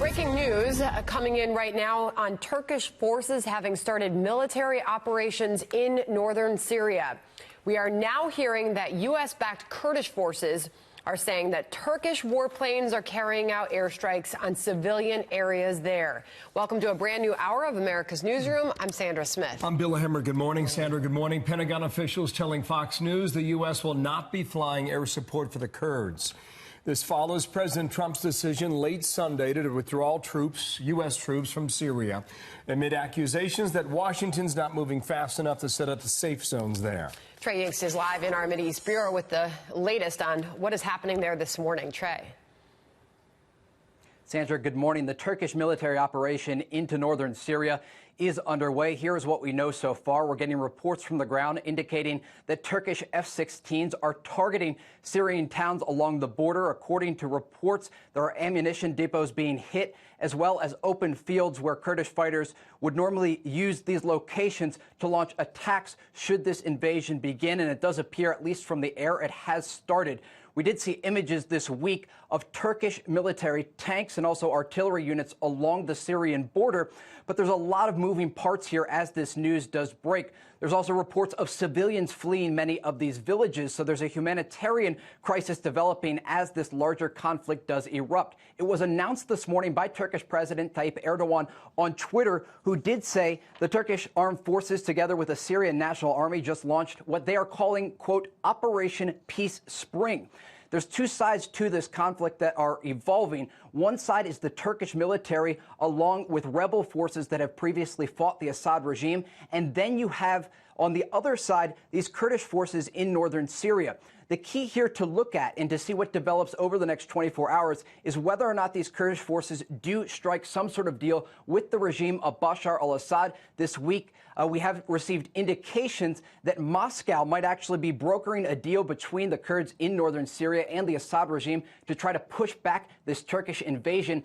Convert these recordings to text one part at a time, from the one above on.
Breaking news coming in right now on Turkish forces having started military operations in northern Syria. We are now hearing that U.S.-backed Kurdish forces are saying that Turkish warplanes are carrying out airstrikes on civilian areas there. Welcome to a brand new hour of America's Newsroom. I'm Sandra Smith. I'm Bill Hemmer. Good morning, Sandra. Good morning. Pentagon officials telling Fox News the U.S. will not be flying air support for the Kurds. This follows President Trump's decision late Sunday to withdraw troops, U.S. troops, from Syria, amid accusations that Washington's not moving fast enough to set up the safe zones there. Trey Yingst is live in our Mideast Bureau with the latest on what is happening there this morning. Trey. Sandra, good morning. The Turkish military operation into northern Syria is underway. Here is what we know so far. We're getting reports from the ground indicating that Turkish F-16s are targeting Syrian towns along the border. According to reports, there are ammunition depots being hit, as well as open fields where Kurdish fighters would normally use these locations to launch attacks should this invasion begin. And it does appear, at least from the air, it has started. We did see images this week of Turkish military tanks and also artillery units along the Syrian border. But there's a lot of moving parts here as this news does break. There's also reports of civilians fleeing many of these villages. So there's a humanitarian crisis developing as this larger conflict does erupt. It was announced this morning by Turkish President Tayyip Erdogan on Twitter, who did say the Turkish armed forces, together with the Syrian National Army, just launched what they are calling, quote, Operation Peace Spring. There's two sides to this conflict that are evolving. One side is the Turkish military, along with rebel forces that have previously fought the Assad regime. And then you have, on the other side, these Kurdish forces in northern Syria. The key here to look at and to see what develops over the next 24 hours is whether or not these Kurdish forces do strike some sort of deal with the regime of Bashar al-Assad. This week, we have received indications that Moscow might actually be brokering a deal between the Kurds in northern Syria and the Assad regime to try to push back this Turkish invasion.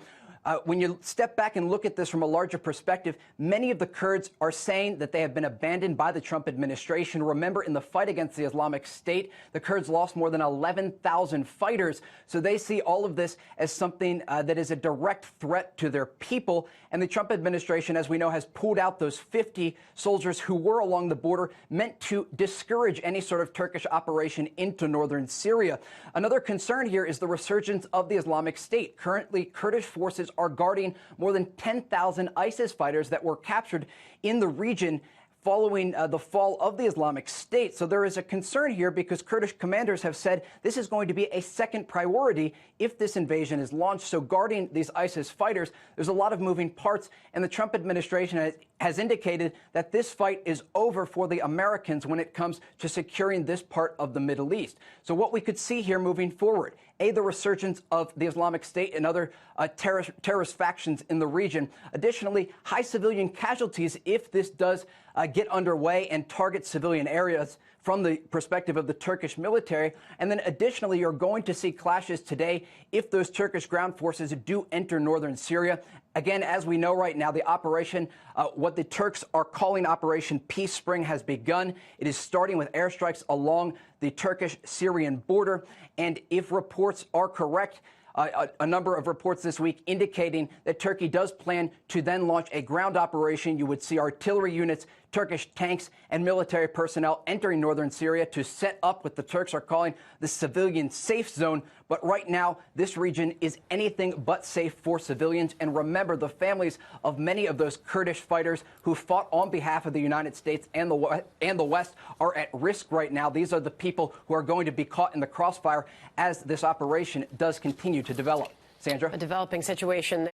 When you step back and look at this from a larger perspective, many of the Kurds are saying that they have been abandoned by the Trump administration. Remember, in the fight against the Islamic State, the Kurds lost more than 11,000 fighters. So they see all of this as something that is a direct threat to their people. And the Trump administration, as we know, has pulled out those 50 soldiers who were along the border, meant to discourage any sort of Turkish operation into northern Syria. Another concern here is the resurgence of the Islamic State. Currently, Kurdish forces are guarding more than 10,000 ISIS fighters that were captured in the region following the fall of the Islamic State. So there is a concern here because Kurdish commanders have said this is going to be a second priority if this invasion is launched. So guarding these ISIS fighters, there's a lot of moving parts, and the Trump administration has indicated that this fight is over for the Americans when it comes to securing this part of the Middle East. So what we could see here moving forward, the resurgence of the Islamic State and other terrorist factions in the region. Additionally, high civilian casualties if this does get underway and target civilian areas from the perspective of the Turkish military. And then additionally, you're going to see clashes today if those Turkish ground forces do enter northern Syria. Again, as we know right now, the operation, what the Turks are calling Operation Peace Spring, has begun. It is starting with airstrikes along the Turkish-Syrian border. And if reports are correct, a number of reports this week indicating that Turkey does plan to then launch a ground operation. You would see artillery units, Turkish tanks, and military personnel entering northern Syria to set up what the Turks are calling the civilian safe zone. But right now, this region is anything but safe for civilians. And remember, the families of many of those Kurdish fighters who fought on behalf of the United States and the West are at risk right now. These are the people who are going to be caught in the crossfire as this operation does continue to develop. Sandra? A developing situation.